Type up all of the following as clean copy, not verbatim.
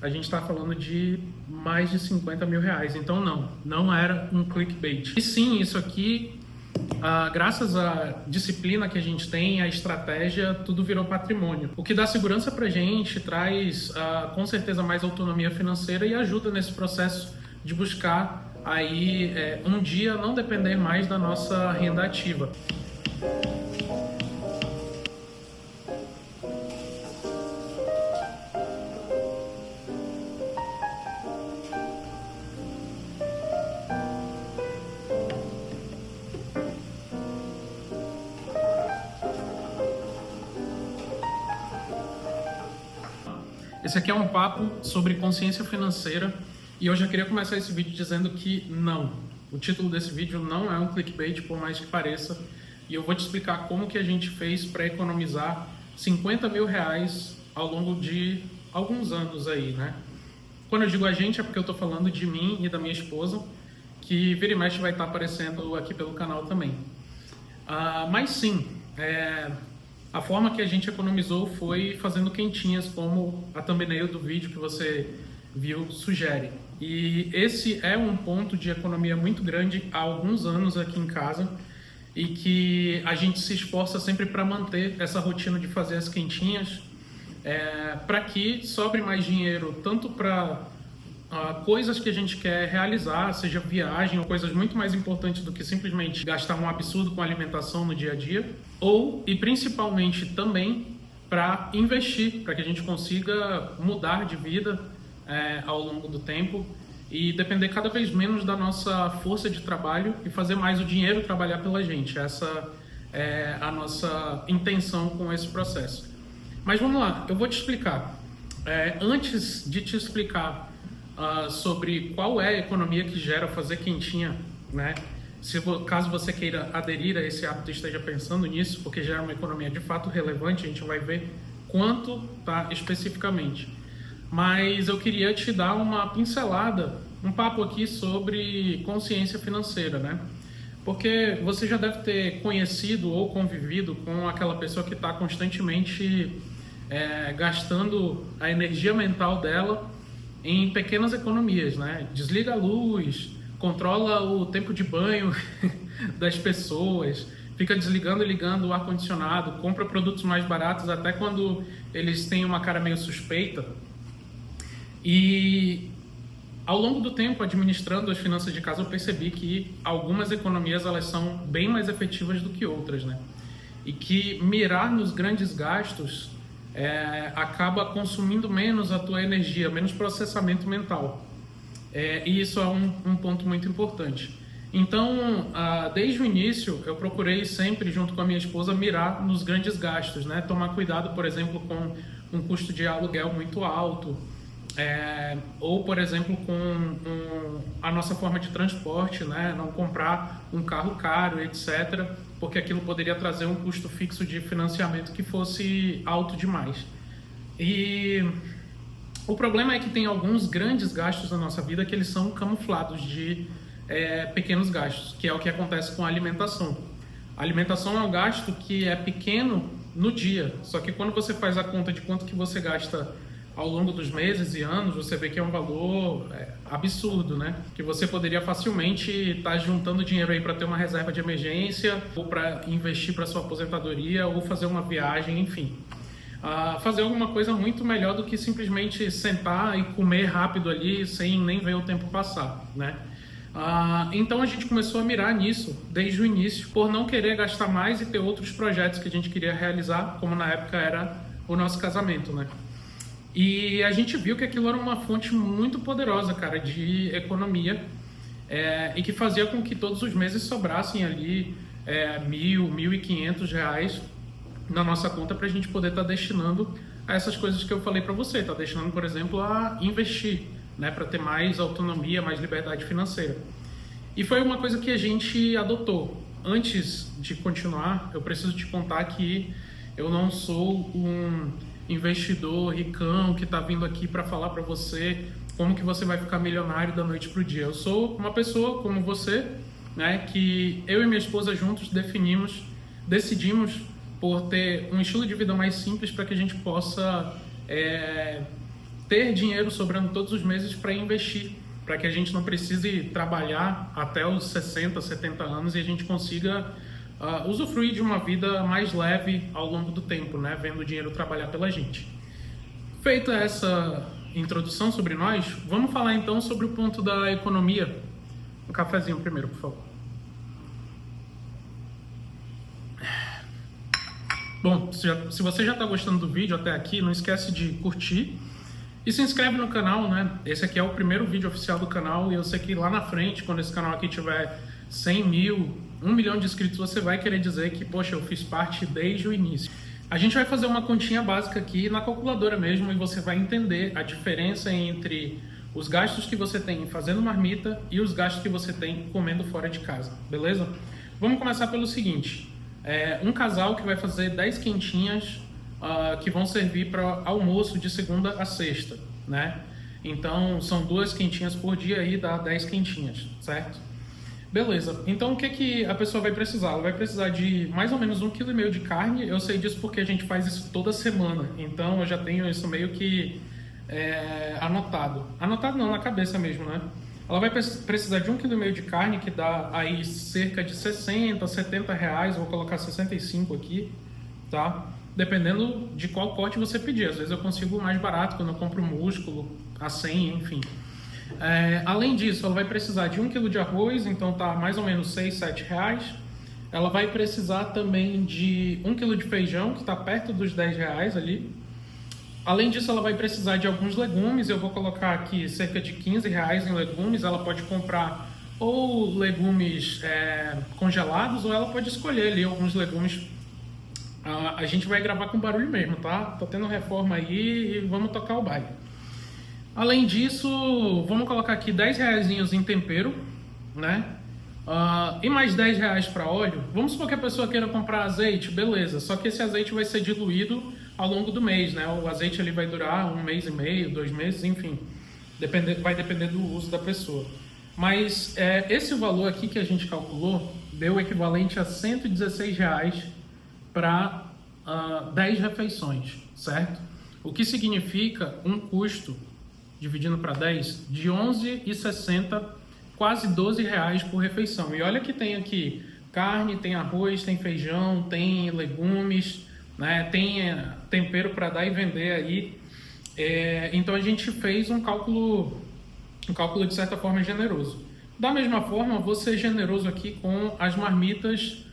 a gente está falando de mais de 50 mil reais. Então não era um clickbait. E sim, isso aqui, graças à disciplina que a gente tem, à estratégia, tudo virou patrimônio. O que dá segurança para a gente, traz com certeza mais autonomia financeira e ajuda nesse processo de buscar aí um dia não depender mais da nossa renda ativa. Esse aqui é um papo sobre consciência financeira e eu já queria começar esse vídeo dizendo que não. O título desse vídeo não é um clickbait, por mais que pareça, e eu vou te explicar como que a gente fez para economizar 50 mil reais ao longo de alguns anos aí, né? Quando eu digo a gente é porque eu estou falando de mim e da minha esposa, que vira e mexe vai estar aparecendo aqui pelo canal também. Mas sim, a forma que a gente economizou foi fazendo quentinhas, como a thumbnail do vídeo que você viu sugere. E esse é um ponto de economia muito grande há alguns anos aqui em casa e que a gente se esforça sempre para manter essa rotina de fazer as quentinhas, para que sobre mais dinheiro, tanto para coisas que a gente quer realizar, seja viagem ou coisas muito mais importantes do que simplesmente gastar um absurdo com alimentação no dia a dia, ou e principalmente também para investir, para que a gente consiga mudar de vida ao longo do tempo e depender cada vez menos da nossa força de trabalho e fazer mais o dinheiro trabalhar pela gente. Essa é a nossa intenção com esse processo. Mas vamos lá, eu vou te explicar. Antes de te explicar sobre qual é a economia que gera fazer quentinha, né? Caso você queira aderir a esse hábito e esteja pensando nisso, porque gera uma economia de fato relevante, a gente vai ver quanto tá especificamente. Mas eu queria te dar uma pincelada, um papo aqui sobre consciência financeira, né? Porque você já deve ter conhecido ou convivido com aquela pessoa que está constantemente gastando a energia mental dela em pequenas economias, né? Desliga a luz, controla o tempo de banho das pessoas, fica desligando e ligando o ar-condicionado, compra produtos mais baratos até quando eles têm uma cara meio suspeita. E ao longo do tempo, administrando as finanças de casa, eu percebi que algumas economias elas são bem mais efetivas do que outras, né? E que mirar nos grandes gastos acaba consumindo menos a tua energia, menos processamento mental. E isso é um ponto muito importante. Então, desde o início, eu procurei sempre, junto com a minha esposa, mirar nos grandes gastos, né? Tomar cuidado, por exemplo, com um custo de aluguel muito alto, ou, por exemplo, com a nossa forma de transporte, né? Não comprar um carro caro, etc., porque aquilo poderia trazer um custo fixo de financiamento que fosse alto demais. E o problema é que tem alguns grandes gastos na nossa vida que eles são camuflados de pequenos gastos, que é o que acontece com a alimentação. A alimentação é um gasto que é pequeno no dia, só que quando você faz a conta de quanto que você gasta ao longo dos meses e anos, você vê que é um valor absurdo, né? Que você poderia facilmente estar juntando dinheiro aí para ter uma reserva de emergência, ou para investir para sua aposentadoria, ou fazer uma viagem, enfim. Fazer alguma coisa muito melhor do que simplesmente sentar e comer rápido ali, sem nem ver o tempo passar, né? Então a gente começou a mirar nisso desde o início, por não querer gastar mais e ter outros projetos que a gente queria realizar, como na época era o nosso casamento, né? E a gente viu que aquilo era uma fonte muito poderosa, cara, de economia, e que fazia com que todos os meses sobrassem ali R$1.000, R$1.500 na nossa conta para a gente poder estar destinando a essas coisas que eu falei para você, tá destinando, por exemplo, a investir, né, para ter mais autonomia, mais liberdade financeira. E foi uma coisa que a gente adotou. Antes de continuar, eu preciso te contar que eu não sou um investidor ricão que está vindo aqui para falar para você como que você vai ficar milionário da noite para o dia. Eu sou uma pessoa como você, né, que eu e minha esposa juntos decidimos por ter um estilo de vida mais simples para que a gente possa ter dinheiro sobrando todos os meses para investir, para que a gente não precise trabalhar até os 60, 70 anos e a gente consiga usufruir de uma vida mais leve ao longo do tempo, né? Vendo o dinheiro trabalhar pela gente. Feita essa introdução sobre nós, vamos falar então sobre o ponto da economia. Um cafezinho primeiro, por favor. Bom, se você já está gostando do vídeo até aqui, não esquece de curtir e se inscreve no canal, né? Esse aqui é o primeiro vídeo oficial do canal e eu sei que lá na frente, quando esse canal aqui tiver 100 mil, 1 milhão de inscritos, você vai querer dizer que, poxa, eu fiz parte desde o início. A gente vai fazer uma continha básica aqui na calculadora mesmo e você vai entender a diferença entre os gastos que você tem fazendo marmita e os gastos que você tem comendo fora de casa, beleza? Vamos começar pelo seguinte, um casal que vai fazer 10 quentinhas que vão servir para almoço de segunda a sexta, né? Então são 2 quentinhas por dia aí, dá 10 quentinhas, certo? Beleza, então o que a pessoa vai precisar? Ela vai precisar de mais ou menos 1,5 kg de carne. Eu sei disso porque a gente faz isso toda semana, então eu já tenho isso meio que anotado. Anotado não, na cabeça mesmo, né? Ela vai precisar de 1,5 kg de carne, que dá aí cerca de 60, 70 reais, vou colocar 65 aqui, tá? Dependendo de qual corte você pedir. Às vezes eu consigo mais barato quando eu compro músculo, a 100, enfim. Além disso, ela vai precisar de 1 kg de arroz, então tá mais ou menos 6, 7 reais. Ela vai precisar também de 1 kg de feijão, que está perto dos 10 reais ali. Além disso, ela vai precisar de alguns legumes. Eu vou colocar aqui cerca de 15 reais em legumes. Ela pode comprar ou legumes congelados, ou ela pode escolher ali alguns legumes. A gente vai gravar com barulho mesmo, tá? Tô tendo reforma aí e vamos tocar o baile. Além disso, vamos colocar aqui 10 reais em tempero, né? E mais 10 reais para óleo. Vamos supor que a pessoa queira comprar azeite, beleza. Só que esse azeite vai ser diluído ao longo do mês, né? O azeite ele vai durar 1 mês e meio, 2 meses, enfim. Vai depender do uso da pessoa. Mas esse valor aqui que a gente calculou deu o equivalente a 116 reais para 10 refeições, certo? O que significa um custo dividindo para 10, de R$ 11,60, quase R$ 12 reais por refeição. E olha que tem aqui carne, tem arroz, tem feijão, tem legumes, né? Tem tempero para dar e vender aí. Então a gente fez um cálculo de certa forma generoso. Da mesma forma, vou ser generoso aqui com as marmitas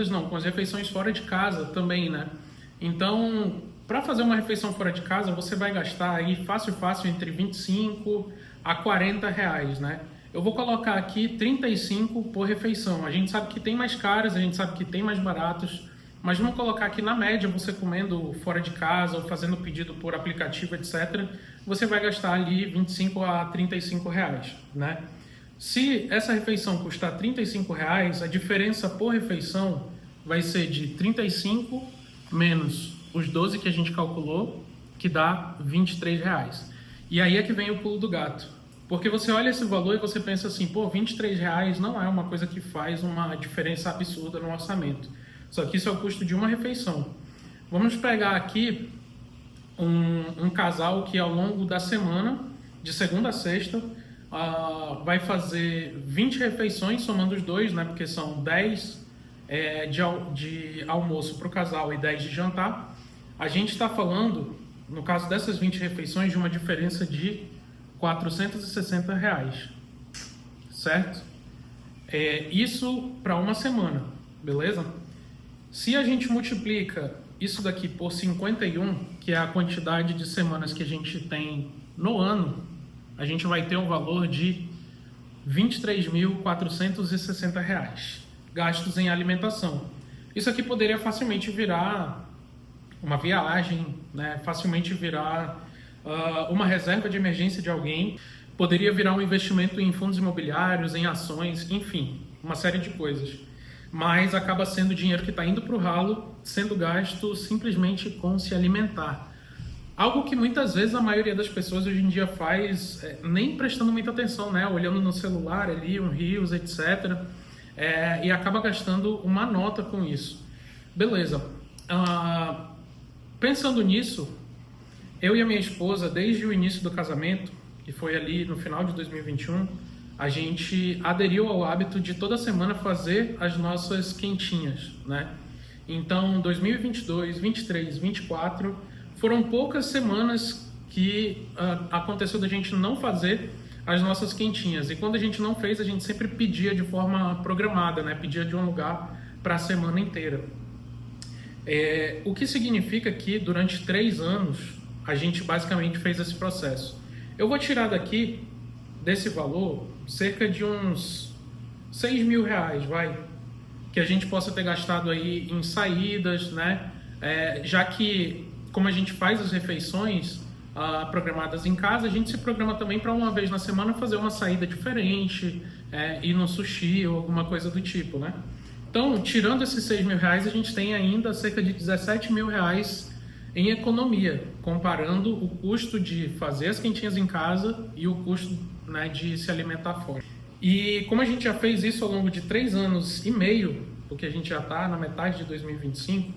não, com as refeições fora de casa também, né? Então, para fazer uma refeição fora de casa, você vai gastar aí fácil entre 25 a 40 reais, né? Eu vou colocar aqui 35 por refeição. A gente sabe que tem mais caras, a gente sabe que tem mais baratos, mas vamos colocar aqui na média, você comendo fora de casa ou fazendo pedido por aplicativo, etc., você vai gastar ali 25 a 35 reais, né? Se essa refeição custar 35 reais, a diferença por refeição vai ser de 35 menos os 12 que a gente calculou, que dá 23 reais. E aí é que vem o pulo do gato. Porque você olha esse valor e você pensa assim, pô, 23 reais não é uma coisa que faz uma diferença absurda no orçamento. Só que isso é o custo de uma refeição. Vamos pegar aqui um casal que ao longo da semana, de segunda a sexta, vai fazer 20 refeições, somando os dois, né? Porque são 10 de almoço para o casal e 10 de jantar. A gente está falando, no caso dessas 20 refeições, de uma diferença de R$ 460 reais, certo? Isso para uma semana, beleza? Se a gente multiplica isso daqui por 51, que é a quantidade de semanas que a gente tem no ano, a gente vai ter um valor de R$ 23.460 reais, gastos em alimentação. Isso aqui poderia facilmente virar uma viagem, né? Facilmente virar uma reserva de emergência de alguém, poderia virar um investimento em fundos imobiliários, em ações, enfim, uma série de coisas. Mas acaba sendo dinheiro que está indo para o ralo, sendo gasto simplesmente com se alimentar. Algo que muitas vezes a maioria das pessoas hoje em dia faz, nem prestando muita atenção, né? Olhando no celular ali, um Reels, etc. E acaba gastando uma nota com isso. Beleza. Pensando nisso, Eu e a minha esposa, desde o início do casamento, que foi ali no final de 2021, a gente aderiu ao hábito de toda semana fazer as nossas quentinhas, né? Então, 2022, 23, 24, foram poucas semanas que aconteceu da gente não fazer as nossas quentinhas. E quando a gente não fez, a gente sempre pedia de forma programada, né? Pedia de um lugar para a semana inteira. O que significa que durante 3 anos a gente basicamente fez esse processo. Eu vou tirar daqui, desse valor, cerca de uns R$6.000, que a gente possa ter gastado aí em saídas, né? Já que, como a gente faz as refeições programadas em casa, a gente se programa também para uma vez na semana fazer uma saída diferente, ir no sushi ou alguma coisa do tipo, né? Então, tirando esses R$6.000, a gente tem ainda cerca de R$17.000 em economia, comparando o custo de fazer as quentinhas em casa e o custo, né, de se alimentar fora. E como a gente já fez isso ao longo de 3 anos e meio, porque a gente já está na metade de 2025,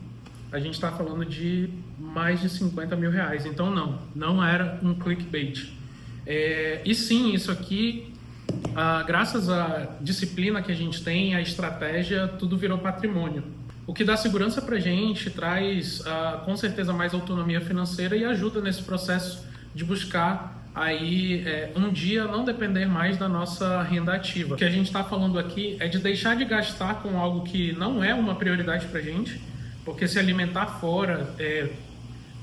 a gente está falando de mais de R$50.000. Então não era um clickbait. E sim, isso aqui, graças à disciplina que a gente tem, à estratégia, tudo virou patrimônio. O que dá segurança para a gente, traz com certeza mais autonomia financeira e ajuda nesse processo de buscar aí um dia não depender mais da nossa renda ativa. O que a gente está falando aqui é de deixar de gastar com algo que não é uma prioridade para a gente, porque se alimentar fora,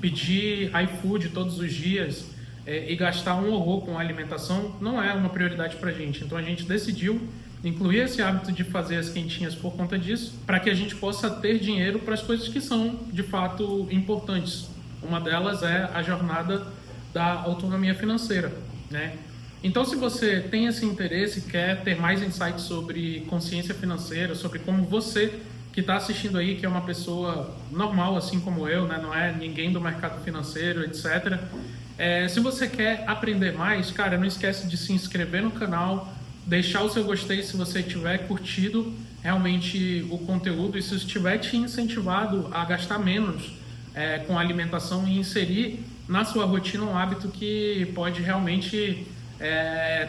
pedir iFood todos os dias e gastar um horror com a alimentação não é uma prioridade para a gente. Então a gente decidiu incluir esse hábito de fazer as quentinhas por conta disso, para que a gente possa ter dinheiro para as coisas que são de fato importantes. Uma delas é a jornada da autonomia financeira, né? Então, se você tem esse interesse, quer ter mais insights sobre consciência financeira, sobre como você que está assistindo aí, que é uma pessoa normal, assim como eu, né? Não é ninguém do mercado financeiro, etc. Se você quer aprender mais, cara, não esquece de se inscrever no canal, deixar o seu gostei se você tiver curtido realmente o conteúdo e se estiver te incentivado a gastar menos com alimentação e inserir na sua rotina um hábito que pode realmente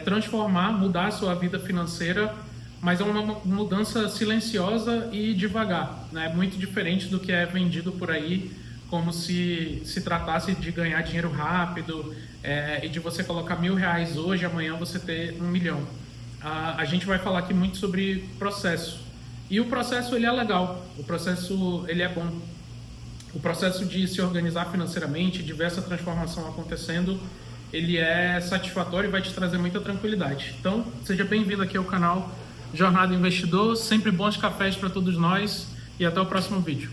transformar, mudar a sua vida financeira, mas é uma mudança silenciosa e devagar, né? Muito diferente do que é vendido por aí, como se tratasse de ganhar dinheiro rápido e de você colocar R$1.000 hoje, amanhã você ter 1 milhão. A gente vai falar aqui muito sobre processo. E o processo, ele é legal, o processo, ele é bom. O processo de se organizar financeiramente, de ver essa transformação acontecendo, ele é satisfatório e vai te trazer muita tranquilidade. Então, seja bem-vindo aqui ao canal Jornada Investidor, sempre bons cafés para todos nós e até o próximo vídeo.